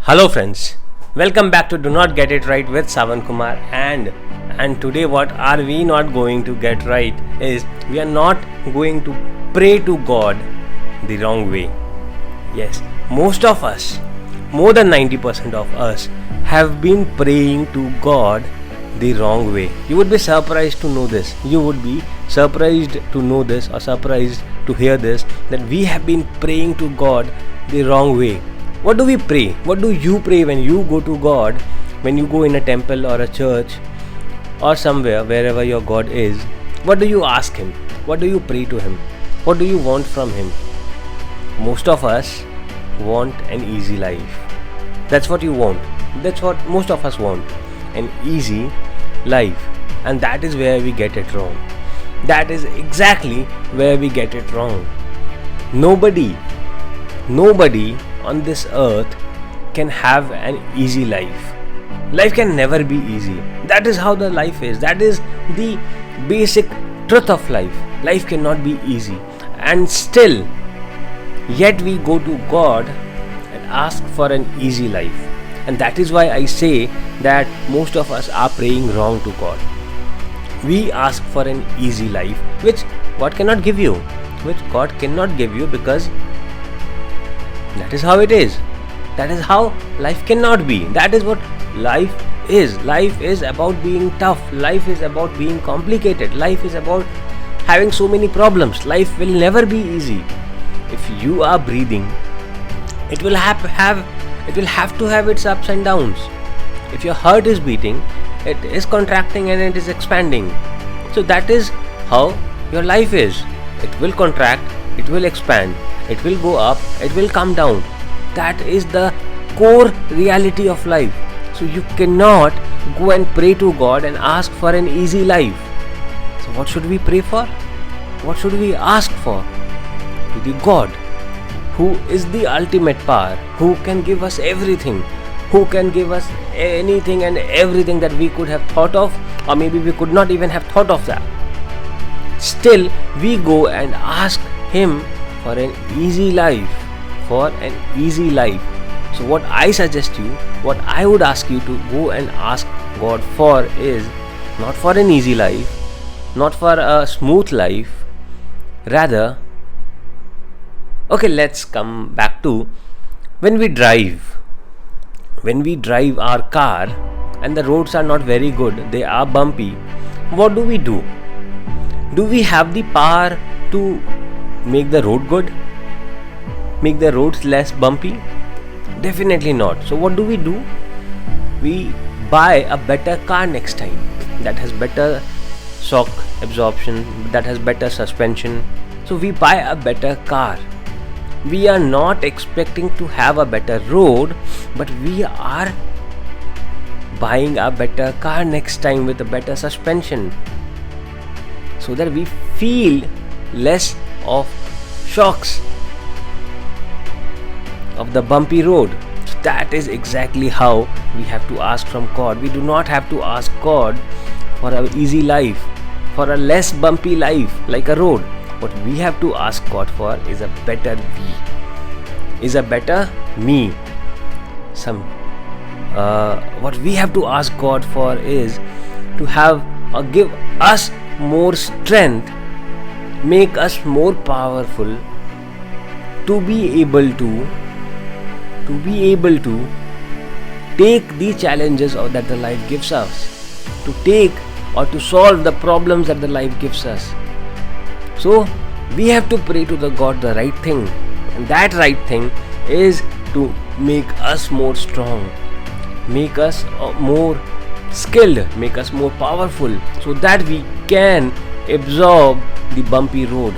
Hello friends, welcome back to Do Not Get It Right with Savan Kumar and today what are we not going to get right is we are not going to pray to God the wrong way. Yes, most of us, more than 90% of us have been praying to God the wrong way. You would be surprised to know this. You would be surprised to know this or surprised to hear this that we have been praying to God the wrong way. What do we pray? What do you pray when you go to God? When you go in a temple or a church or somewhere, wherever your God is, what do you ask Him? What do you pray to Him? What do you want from Him? Most of us want an easy life. That's what you want. That's what most of us want. An easy life. And that is where we get it wrong. That is exactly where we get it wrong. Nobody on this earth can have an easy life. Life can never be easy. That is how the life is. That is the basic truth of life. Life cannot be easy. And still, yet we go to God and ask for an easy life. And that is why I say that most of us are praying wrong to God. We ask for an easy life, which God cannot give you. Which God cannot give you because that is how it is. That is how life cannot be. That is what life is. Life is about being tough. Life is about being complicated. Life is about having so many problems. Life will never be easy. If you are breathing, it will have to have its ups and downs. If your heart is beating, it is contracting and it is expanding. So that is how your life is. It will contract, it will expand, it will go up, it will come down. That is the core reality of life. So you cannot go and pray to God and ask for an easy life. So what should we pray for? What should we ask for? To the God who is the ultimate power, who can give us everything, who can give us anything and everything that we could have thought of, or maybe we could not even have thought of that. Still, we go and ask Him for an easy life. For an easy life. So what I suggest you, what I would ask you to go and ask God for is not for an easy life, not for a smooth life. Rather, okay, let's come back to when we drive our car and the roads are not very good, they are bumpy. What do? Do we have the power to make the road good? Make the roads less bumpy? Definitely not. So what do? We buy a better car next time that has better shock absorption, that has better suspension. So we buy a better car. We are not expecting to have a better road, but we are buying a better car next time with a better suspension, so that we feel less of shocks of the bumpy road. So that is exactly how we have to ask from God. We do not have to ask God for an easy life, for a less bumpy life like a road. What we have to ask God for is a better is a better me. What we have to ask God for is to have or give us more strength, make us more powerful, to be able to take the challenges that the life gives us, to take or to solve the problems that the life gives us. So we have to pray to the God the right thing, and that right thing is to make us more strong, make us more skilled, make us more powerful, so that we can absorb the bumpy road.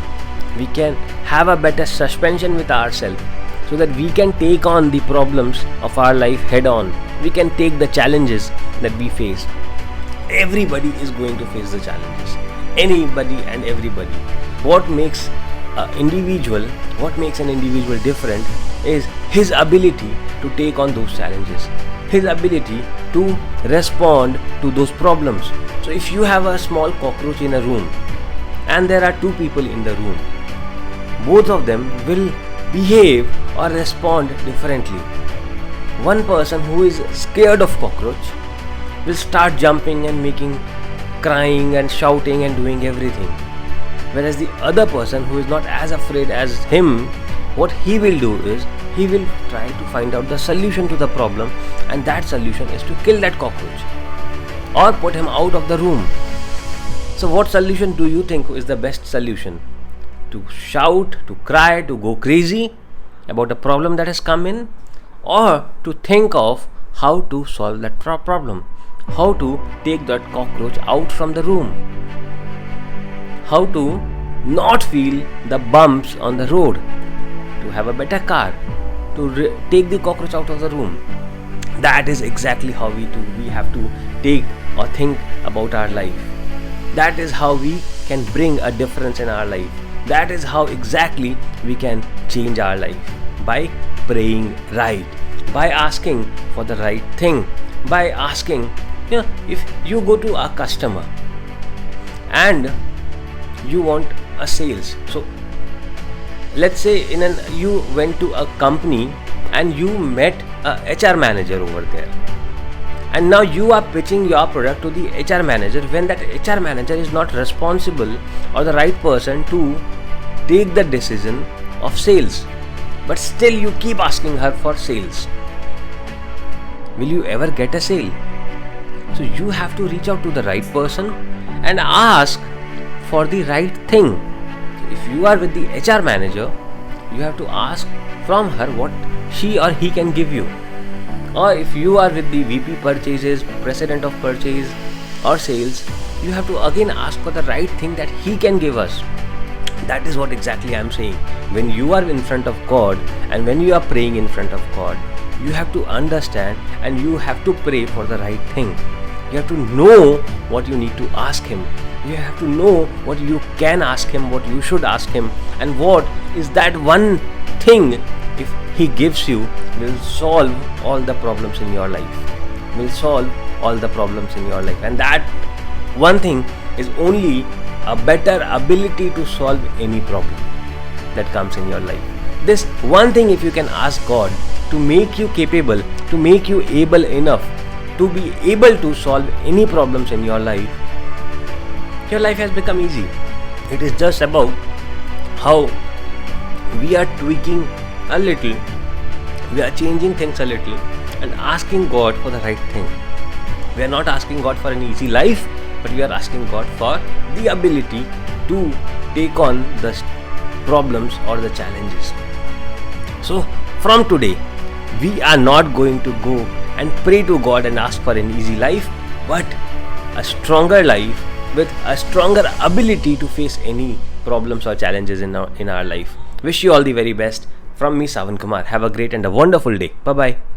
We can have a better suspension with ourselves, so that we can take on the problems of our life head on. We can take the challenges that we face. Everybody is going to face the challenges. Anybody and everybody. What makes an individual different is his ability to take on those challenges, his ability to respond to those problems. So if you have a small cockroach in a room and there are two people in the room, both of them will behave or respond differently. one person who is scared of cockroach will start jumping and making, crying and shouting and doing everything. Whereas the other person who is not as afraid as him, what he will do is he will try to find out the solution to the problem, and that solution is to kill that cockroach or put him out of the room. So what solution do you think is the best solution? To shout, to cry, to go crazy about a problem that has come in, or to think of how to solve that problem, how to take that cockroach out from the room, how to not feel the bumps on the road, to have a better car, to take the cockroach out of the room. That is exactly how we have to take or think about our life. That is how we can bring a difference in our life. That is how exactly we can change our life. By praying right, by asking for the right thing, by asking, if you go to a customer and you want a sales. So let's say you went to a company and you met a HR manager over there, and now you are pitching your product to the HR manager when that HR manager is not responsible or the right person to take the decision of sales, but still you keep asking her for sales. Will you ever get a sale? So you have to reach out to the right person and ask for the right thing. If you are with the HR manager, you have to ask from her what she or he can give you. Or if you are with the VP purchases, president of purchase or sales, you have to again ask for the right thing that he can give us. That is what exactly I am saying. When you are in front of God and when you are praying in front of God, you have to understand and you have to pray for the right thing. You have to know what you need to ask him. You have to know what you can ask him, what you should ask him, and what is that one thing, if he gives you, will solve all the problems in your life. Will solve all the problems in your life. And that one thing is only a better ability to solve any problem that comes in your life. This one thing, if you can ask God to make you capable, to make you able enough to be able to solve any problems in your life life has become easy. It is just about how we are tweaking a little, we are changing things a little and asking God for the right thing. We are not asking God for an easy life, but we are asking God for the ability to take on the problems or the challenges. So from today, we are not going to go and pray to God and ask for an easy life, but a stronger life with a stronger ability to face any problems or challenges in our life. Wish you all the very best. From me, Savan Kumar. Have a great and a wonderful day. Bye-bye.